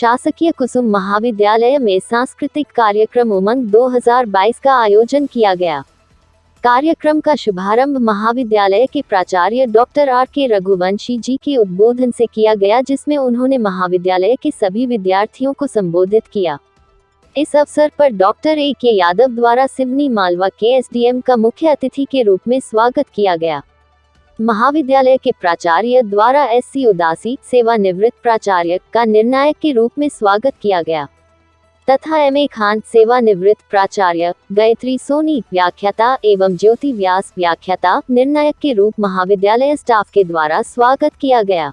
शासकीय कुसुम महाविद्यालय में सांस्कृतिक कार्यक्रम उमंग 2022 का आयोजन किया गया। कार्यक्रम का शुभारंभ महाविद्यालय के प्राचार्य डॉक्टर R.K. रघुवंशी जी के उद्बोधन से किया गया, जिसमें उन्होंने महाविद्यालय के सभी विद्यार्थियों को संबोधित किया। इस अवसर पर डॉक्टर A.K. यादव द्वारा सिवनी मालवा के SDM का मुख्य अतिथि के रूप में स्वागत किया गया। महाविद्यालय के प्राचार्य द्वारा SC उदासी, सेवानिवृत्त प्राचार्य, का निर्णायक के रूप में स्वागत किया गया तथा M.A. खान, सेवानिवृत्त प्राचार्य, गायत्री सोनी, व्याख्याता एवं ज्योति व्यास, व्याख्याता, निर्णायक के रूप महाविद्यालय स्टाफ के द्वारा स्वागत किया गया।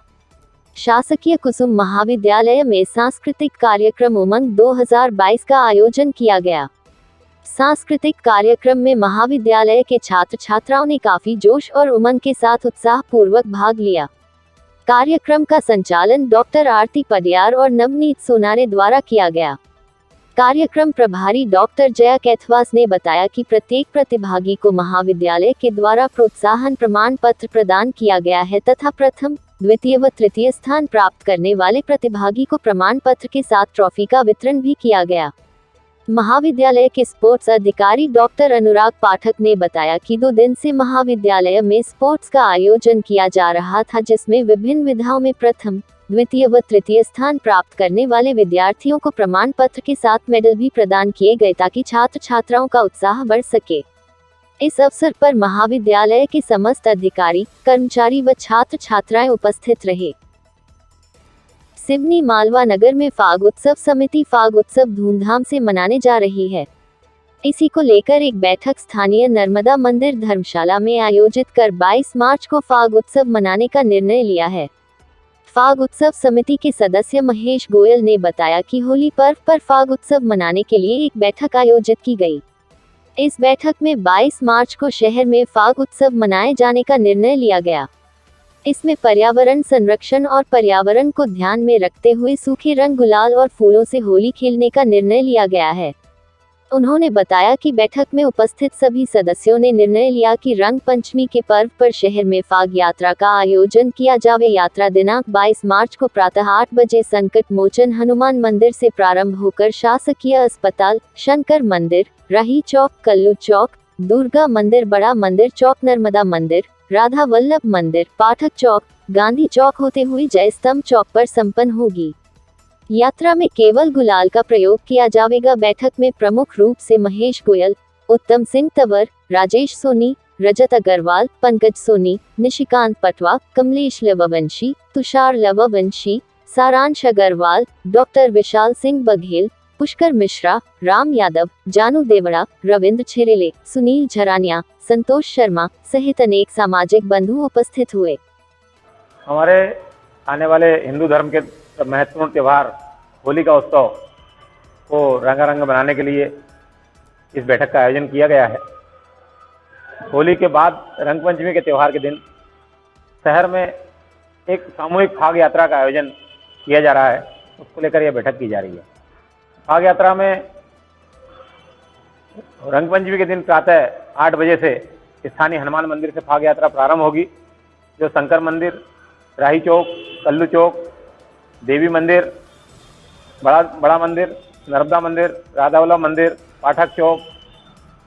शासकीय कुसुम महाविद्यालय में सांस्कृतिक कार्यक्रम उमंग 2022 का आयोजन किया गया। सांस्कृतिक कार्यक्रम में महाविद्यालय के छात्र छात्राओं ने काफी जोश और उमंग के साथ उत्साह पूर्वक भाग लिया। कार्यक्रम का संचालन डॉक्टर आरती पडियार और नवनीत सोनारे द्वारा किया गया। कार्यक्रम प्रभारी डॉक्टर जया कैथवास ने बताया कि प्रत्येक प्रतिभागी को महाविद्यालय के द्वारा प्रोत्साहन प्रमाण पत्र प्रदान किया गया है तथा प्रथम, द्वितीय व तृतीय स्थान प्राप्त करने वाले प्रतिभागी को प्रमाण पत्र के साथ ट्रॉफी का वितरण भी किया गया। महाविद्यालय के स्पोर्ट्स अधिकारी डॉक्टर अनुराग पाठक ने बताया कि 2 दिन से महाविद्यालय में स्पोर्ट्स का आयोजन किया जा रहा था, जिसमें विभिन्न विधाओं में प्रथम, द्वितीय व तृतीय स्थान प्राप्त करने वाले विद्यार्थियों को प्रमाण पत्र के साथ मेडल भी प्रदान किए गए ताकि छात्र छात्राओं का उत्साह बढ़ सके। इस अवसर पर महाविद्यालय के समस्त अधिकारी, कर्मचारी व छात्र छात्राएं उपस्थित रहे। सिवनी मालवा नगर में फाग उत्सव समिति फाग उत्सव धूमधाम से मनाने जा रही है। इसी को लेकर एक बैठक स्थानीय नर्मदा मंदिर धर्मशाला में आयोजित कर 22 मार्च को फाग उत्सव मनाने का निर्णय लिया है। फाग उत्सव समिति के सदस्य महेश गोयल ने बताया कि होली पर्व पर फाग उत्सव मनाने के लिए एक बैठक आयोजित की गई। इस बैठक में 22 मार्च को शहर में फाग उत्सव मनाए जाने का निर्णय लिया गया। इसमें पर्यावरण संरक्षण और पर्यावरण को ध्यान में रखते हुए सूखे रंग, गुलाल और फूलों से होली खेलने का निर्णय लिया गया है। उन्होंने बताया कि बैठक में उपस्थित सभी सदस्यों ने निर्णय लिया कि रंग पंचमी के पर्व पर शहर में फाग यात्रा का आयोजन किया जावे। यात्रा दिनांक 22 मार्च को प्रातः 8 बजे संकट मोचन हनुमान मंदिर से प्रारंभ होकर शासकीय अस्पताल, शंकर मंदिर, राही चौक, कल्लू चौक, दुर्गा मंदिर, बड़ा मंदिर चौक, नर्मदा मंदिर, राधा वल्लभ मंदिर, पाठक चौक, गांधी चौक होते हुए जय स्तंभ चौक पर संपन्न होगी। यात्रा में केवल गुलाल का प्रयोग किया जाएगा। बैठक में प्रमुख रूप से महेश गोयल, उत्तम सिंह तंवर, राजेश सोनी, रजत अग्रवाल, पंकज सोनी, निशिकांत पटवा, कमलेश लववंशी, तुषार लववंशी, सारांश अग्रवाल, डॉक्टर विशाल सिंह बघेल, पुष्कर मिश्रा, राम यादव, जानू देवड़ा, रविंद्र छेरेले, सुनील झरानिया, संतोष शर्मा सहित अनेक सामाजिक बंधु उपस्थित हुए। हमारे आने वाले हिंदू धर्म के महत्वपूर्ण त्यौहार होली का उत्सव को रंगारंग बनाने के लिए इस बैठक का आयोजन किया गया है। होली के बाद रंग पंचमी के त्यौहार के दिन शहर में एक सामूहिक फाग यात्रा का आयोजन किया जा रहा है, उसको लेकर यह बैठक की जा रही है। फाग यात्रा में रंग पंचमी के दिन प्रातः 8 बजे से स्थानीय हनुमान मंदिर से फाग यात्रा प्रारंभ होगी, जो शंकर मंदिर, राही चौक, कल्लू चौक, देवी मंदिर, बड़ा मंदिर, नर्मदा मंदिर, राधा वल्लभ मंदिर, पाठक चौक,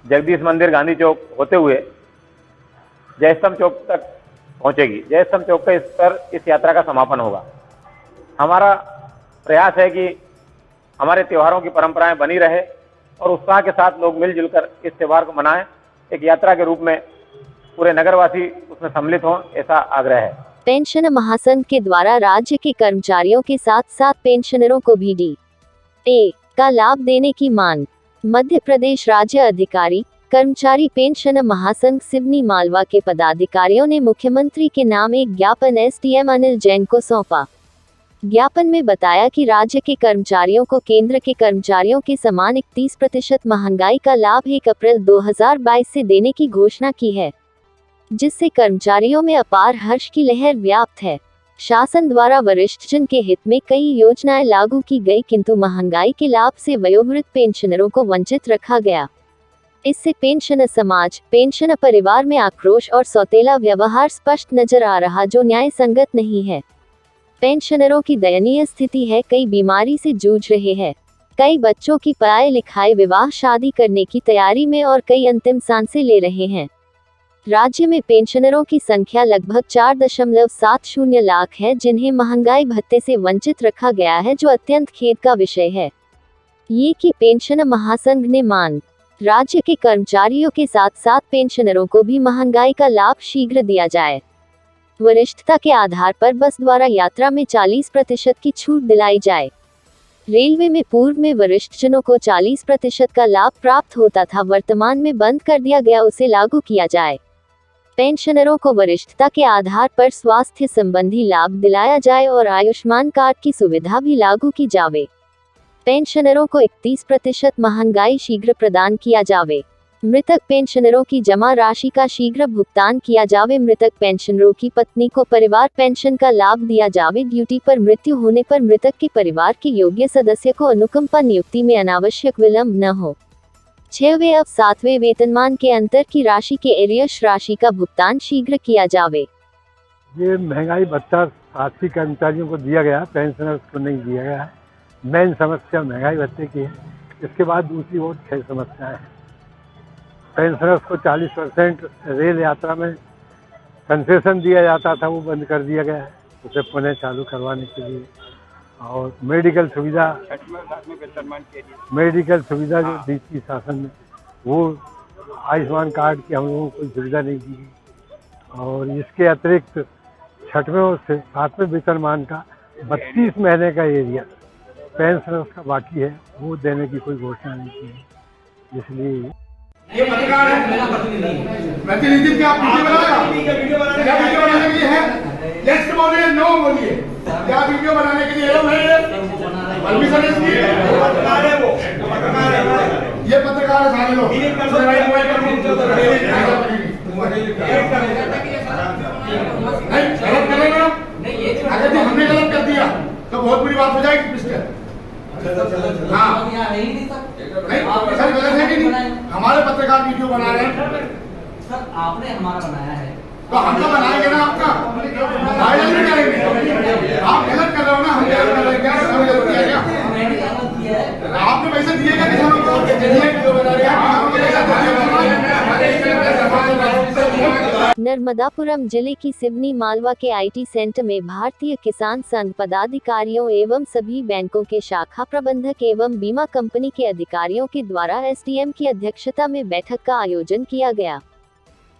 जगदीश मंदिर, गांधी चौक होते हुए जय स्तंभ चौक तक पहुंचेगी। जय स्तंभ चौक पर इस यात्रा का समापन होगा। हमारा प्रयास है कि हमारे त्योहारों की परंपराएं बनी रहे और उत्साह के साथ लोग मिलजुल कर इस त्यौहार को मनाएं। एक यात्रा के रूप में पूरे नगरवासी उसमें सम्मिलित हों, ऐसा आग्रह है। पेंशन महासंघ के द्वारा राज्य के कर्मचारियों के साथ साथ पेंशनरों को भी DA का लाभ देने की मांग। मध्य प्रदेश राज्य अधिकारी कर्मचारी पेंशन महासंघ सिवनी मालवा के पदाधिकारियों ने मुख्यमंत्री के नाम एक ज्ञापन SDM अनिल जैन को सौंपा। ज्ञापन में बताया कि राज्य के कर्मचारियों को केंद्र के कर्मचारियों के समान 31% महंगाई का लाभ 1 अप्रैल 2022 से देने की घोषणा की है, जिससे कर्मचारियों में अपार हर्ष की लहर व्याप्त है। शासन द्वारा वरिष्ठजन के हित में कई योजनाएं लागू की गई, किंतु महंगाई के लाभ से वयोवृद्ध पेंशनरों को वंचित रखा गया। इससे पेंशन समाज, पेंशन परिवार में आक्रोश और सौतेला व्यवहार स्पष्ट नजर आ रहा, जो न्याय संगत नहीं है। पेंशनरों की दयनीय स्थिति है, कई बीमारी से जूझ रहे हैं, कई बच्चों की पढ़ाई लिखाई विवाह शादी करने की तैयारी में और कई अंतिम सांसें ले रहे हैं। राज्य में पेंशनरों की संख्या लगभग 4.70 लाख है, जिन्हें महंगाई भत्ते से वंचित रखा गया है, जो अत्यंत खेद का विषय है। ये कि पेंशन महासंघ ने मांग राज्य के कर्मचारियों के साथ साथ पेंशनरों को भी महंगाई का लाभ शीघ्र दिया जाए। वरिष्ठता के आधार पर बस द्वारा यात्रा में 40% की छूट दिलाई जाए। रेलवे में पूर्व में वरिष्ठजनों को 40% का लाभ प्राप्त होता था, वर्तमान में बंद कर दिया गया, उसे लागू किया जाए। पेंशनरों को वरिष्ठता के आधार पर स्वास्थ्य संबंधी लाभ दिलाया जाए और आयुष्मान कार्ड की सुविधा भी लागू की जावे। पेंशनरों को 31% महंगाई शीघ्र प्रदान किया जावे। मृतक पेंशनरों की जमा राशि का शीघ्र भुगतान किया जावे। मृतक पेंशनरों की पत्नी को परिवार पेंशन का लाभ दिया जावे। ड्यूटी पर मृत्यु होने पर मृतक के परिवार के योग्य सदस्य को अनुकंपा नियुक्ति में अनावश्यक विलंब न हो। 6वें अब 7वें वेतनमान के अंतर की राशि के एरियर्स राशि का भुगतान शीघ्र किया जावे। ये महंगाई भत्ता साथी कर्मचारियों को दिया गया, पेंशनर्स को नहीं दिया गया है। मेन समस्या महंगाई भत्ते की है। इसके बाद दूसरी और 6 समस्याएं हैं। पेंशनर्स को 40% रेल यात्रा में कंसेशन दिया जाता था, वो बंद कर दिया गया है, उसे पुनः चालू करवाने के लिए। और मेडिकल सुविधा जो दी थी शासन में, वो आयुष्मान कार्ड की हम लोगों को कोई सुविधा नहीं दी गई। और इसके अतिरिक्त 6वें और 7वें वेतनमान का 32 महीने का एरिया पेंशनर्स का बाकी है, वो देने की कोई घोषणा नहीं की है। इसलिए ये पत्रकार है, प्रतिनिधि क्या वीडियो बनाएगा? क्या वीडियो बनाने के लिए है? यस बोलिए, नो बोलिए। क्या वीडियो बनाने के लिए परमिशन इसकी? पत्रकार है वो, पत्रकार है। ये पत्रकार है सारे लोग। नहीं गलत करेगा, अगर हमने गलत कर दिया तो बहुत बुरी बात हो जाएगी मिस्टर। हाँ नहीं सर, गलत है कि नहीं? हमारे पत्रकार वीडियो बना रहे हैं सर, आपने हमारा बनाया है तो हम तो बनाएंगे ना, आपका वायरल नहीं करेंगे। आप गलत कर रहे हो ना, हम गलत कर रहे हैं। क्या हमें गलत किया क्या? मैंने गलत किया है। आपने पैसे दिए क्या किसानों को? वीडियो बना रहे हैं। नर्मदापुरम जिले की सिवनी मालवा के आईटी सेंटर में भारतीय किसान संघ पदाधिकारियों एवं सभी बैंकों के शाखा प्रबंधक एवं बीमा कंपनी के अधिकारियों के द्वारा एसडीएम की अध्यक्षता में बैठक का आयोजन किया गया,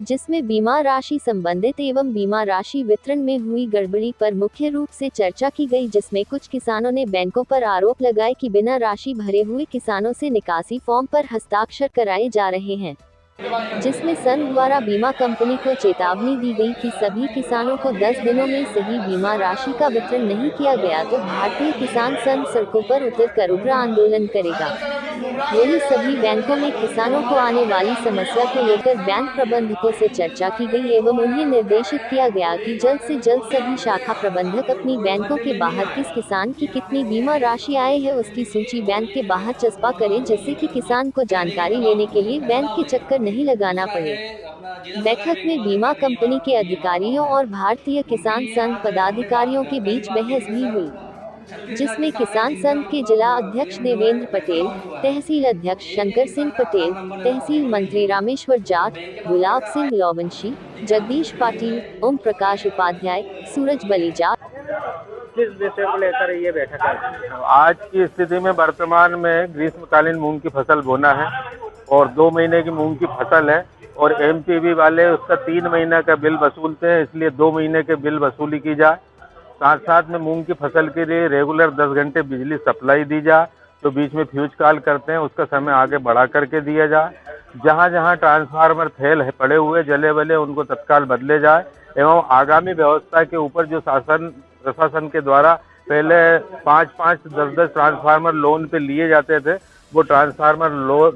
जिसमें बीमा राशि संबंधित एवं बीमा राशि वितरण में हुई गड़बड़ी पर मुख्य रूप से चर्चा की गई, जिसमें कुछ किसानों ने बैंकों पर आरोप लगाए कि बिना राशि भरे हुए किसानों से निकासी फॉर्म पर हस्ताक्षर कराए जा रहे हैं, जिसमें संघ द्वारा बीमा कंपनी को चेतावनी दी गई कि सभी किसानों को 10 दिनों में सही बीमा राशि का वितरण नहीं किया गया तो भारतीय किसान संघ सड़कों पर उतरकर उग्र आंदोलन करेगा। वहीं सभी बैंकों में किसानों को आने वाली समस्या को लेकर बैंक प्रबंधकों से चर्चा की गई एवं उन्हें निर्देशित किया गया कि जल्द से जल्द सभी शाखा प्रबंधक अपनी बैंकों के बाहर किस किसान की कितनी बीमा राशि आए है उसकी सूची बैंक के बाहर चस्पा करें, जिससे कि किसान को जानकारी लेने के लिए बैंक के चक्कर नहीं लगाना पड़े। बैठक में बीमा कंपनी के अधिकारियों और भारतीय किसान संघ पदाधिकारियों के बीच बहस भी हुई, जिसमें किसान संघ के जिला अध्यक्ष देवेंद्र पटेल, तहसील अध्यक्ष शंकर सिंह पटेल, तहसील मंत्री रामेश्वर जाट, गुलाब सिंह लोवंशी, जगदीश पाटिल, ओम प्रकाश उपाध्याय, सूरज बली जाट। किस विषय को लेकर ये बैठक है? आज की स्थिति में वर्तमान में ग्रीष्मकालीन मूंग की फसल बोना है और 2 महीने की मूंग की फसल है और एमपीवी वाले उसका 3 महीने का बिल वसूलते हैं, इसलिए 2 महीने के बिल वसूली की जाए। साथ साथ में मूंग की फसल के लिए रेगुलर 10 घंटे बिजली सप्लाई दी जाए, तो बीच में फ्यूज कॉल करते हैं उसका समय आगे बढ़ा करके दिया जाए। जहां जहां ट्रांसफार्मर फेल है पड़े हुए जले वले उनको तत्काल बदले जाए एवं आगामी व्यवस्था के ऊपर जो प्रशासन के द्वारा पहले 5-5, 10-10 ट्रांसफार्मर लोन पे लिए जाते थे, वो ट्रांसफार्मर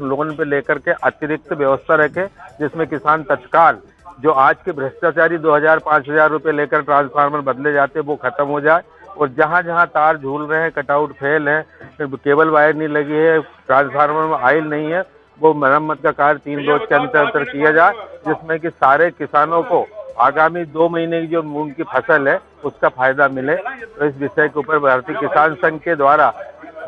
लोन पे लेकर के अतिरिक्त व्यवस्था रखे, जिसमें किसान तत्काल जो आज के भ्रष्टाचारी 2000-5000 रुपये लेकर ट्रांसफार्मर बदले जाते वो खत्म हो जाए। और जहां जहां तार झूल रहे हैं, कटआउट फेल है, केबल वायर नहीं लगी है, ट्रांसफार्मर में ऑयल नहीं है, वो मरम्मत का कार्य 3 रोज के अंतर किया जाए, जिसमें कि सारे किसानों को आगामी 2 महीने की जो मूंग की फसल है उसका फायदा मिले। तो इस विषय के ऊपर भारतीय किसान संघ के द्वारा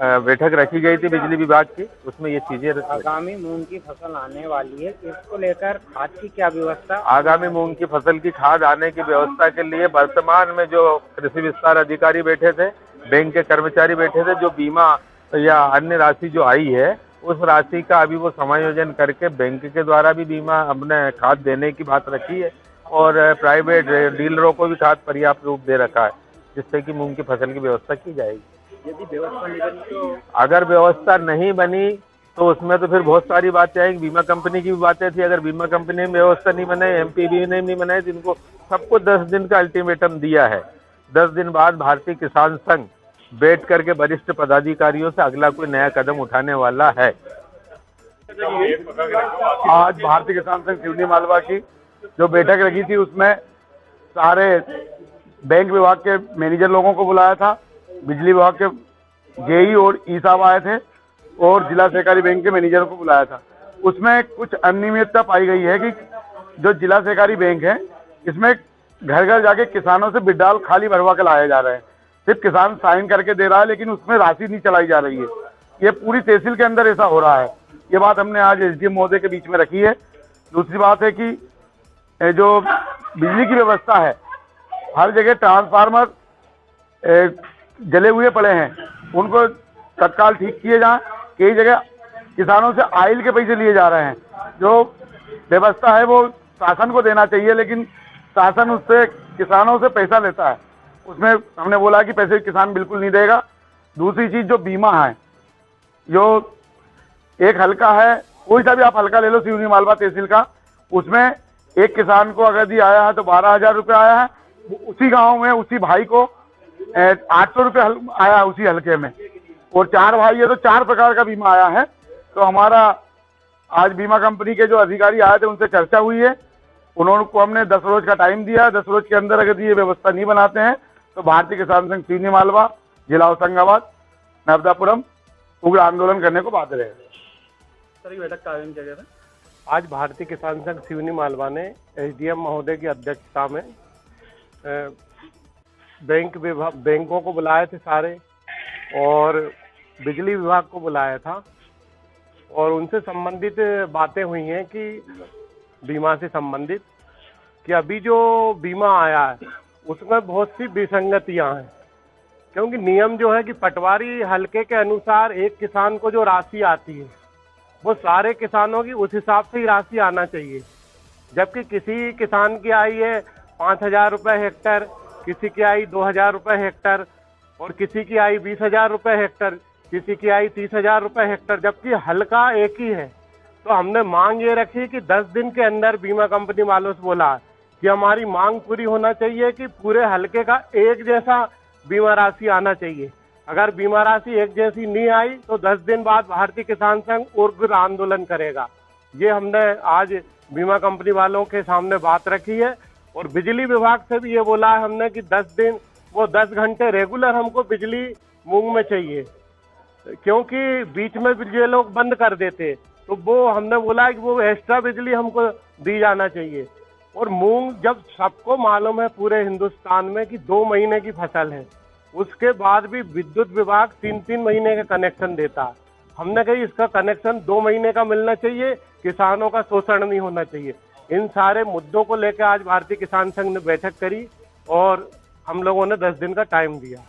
बैठक रखी गई थी बिजली विभाग की, उसमें ये चीजें। आगामी मूंग की फसल आने वाली है, इसको लेकर खाद की क्या व्यवस्था? आगामी मूंग की फसल की खाद आने की व्यवस्था के लिए वर्तमान में जो कृषि विस्तार अधिकारी बैठे थे, बैंक के कर्मचारी बैठे थे, जो बीमा या अन्य राशि जो आई है उस राशि का अभी वो समायोजन करके बैंक के द्वारा भी बीमा हमने खाद देने की बात रखी है और प्राइवेट डीलरों को भी खाद पर्याप्त रूप दे रखा है, जिससे कि मूंग की फसल की व्यवस्था की जाएगी। यदि व्यवस्था नहीं बनी तो? अगर व्यवस्था नहीं बनी तो उसमें तो फिर बहुत सारी बातें आएंगी। बीमा कंपनी की भी बातें थी, अगर बीमा कंपनी में व्यवस्था नहीं बनाई, एमपीबी ने नहीं बनाई, तो इनको सबको 10 दिन का अल्टीमेटम दिया है। 10 दिन बाद भारतीय किसान संघ बैठ करके वरिष्ठ पदाधिकारियों से अगला कोई नया कदम उठाने वाला है। आज भारतीय किसान संघ सिवनी मालवा की जो बैठक रखी थी उसमें सारे बैंक विभाग के मैनेजर लोगों को बुलाया था, बिजली विभाग के जेई और ई साहब आए थे और जिला सहकारी बैंक के मैनेजर को बुलाया था। उसमें कुछ अनियमितता पाई गई है कि जो जिला सहकारी बैंक है इसमें घर घर जाके किसानों से विड्राल खाली भरवा के लाए जा रहे हैं। सिर्फ किसान साइन करके दे रहा है लेकिन उसमें राशि नहीं चलाई जा रही है। ये पूरी तहसील के अंदर ऐसा हो रहा है। ये बात हमने आज एसडीएम महोदय के बीच में रखी है। दूसरी बात है कि जो बिजली की व्यवस्था है, हर जगह ट्रांसफार्मर जले हुए पड़े हैं, उनको तत्काल ठीक किए जाएं। कई जगह किसानों से आयल के पैसे लिए जा रहे हैं। जो व्यवस्था है वो शासन को देना चाहिए लेकिन शासन उससे किसानों से पैसा लेता है। उसमें हमने बोला कि पैसे किसान बिल्कुल नहीं देगा। दूसरी चीज जो बीमा है, जो एक हल्का है, कोई सा भी आप हल्का ले लो सिवनी मालवा तहसील का, उसमें एक किसान को अगर दी आया है तो 12,000 रुपये आया है। उसी गांव में उसी भाई को 800 रुपये आया उसी हल्के में, और 4 भाई है तो 4 प्रकार का बीमा आया है। तो हमारा आज बीमा कंपनी के जो अधिकारी आए थे उनसे चर्चा हुई है। उन्होंने को हमने 10 रोज का टाइम दिया। 10 रोज के अंदर अगर ये व्यवस्था नहीं बनाते हैं तो भारतीय किसान संघ सिवनी मालवा, जिला होशंगाबाद, नर्मदापुरम उग्र आंदोलन करने को बाध्य रहेगा। सर, ये बैठक का आयोजन किया गया था? आज भारतीय किसान संघ सिवनी मालवा ने एसडीएम महोदय की अध्यक्षता में बैंकों को बुलाए थे सारे और बिजली विभाग को बुलाया था और उनसे संबंधित बातें हुई हैं कि बीमा से संबंधित कि अभी जो बीमा आया है उसमें बहुत सी विसंगतियां हैं। क्योंकि नियम जो है कि पटवारी हल्के के अनुसार एक किसान को जो राशि आती है वो सारे किसानों की उस हिसाब से ही राशि आना चाहिए। जबकि किसी किसान की आई है 5,000 रुपये हेक्टर, किसी की आई 2,000 रुपये हेक्टर और किसी की आई 20,000 रुपये हेक्टर, किसी की आई 30,000 रुपये हेक्टर, जबकि हल्का एक ही है। तो हमने मांग ये रखी कि 10 दिन के अंदर बीमा कंपनी वालों से बोला कि हमारी मांग पूरी होना चाहिए कि पूरे हल्के का एक जैसा बीमा राशि आना चाहिए। अगर बीमा राशि एक जैसी नहीं आई तो 10 दिन बाद भारतीय किसान संघ उग्र आंदोलन करेगा। ये हमने आज बीमा कंपनी वालों के सामने बात रखी है और बिजली विभाग से भी ये बोला है हमने कि 10 दिन वो 10 घंटे रेगुलर हमको बिजली मूंग में चाहिए, क्योंकि बीच में ये लोग बंद कर देते तो वो हमने बोला है कि वो एक्स्ट्रा बिजली हमको दी जाना चाहिए। और मूंग जब सबको मालूम है पूरे हिंदुस्तान में कि 2 महीने की फसल है, उसके बाद भी विद्युत विभाग 3-3 महीने का कनेक्शन देता है। हमने कही इसका कनेक्शन 2 महीने का मिलना चाहिए, किसानों का शोषण नहीं होना चाहिए। इन सारे मुद्दों को लेकर आज भारतीय किसान संघ ने बैठक करी और हम लोगों ने 10 दिन का टाइम दिया।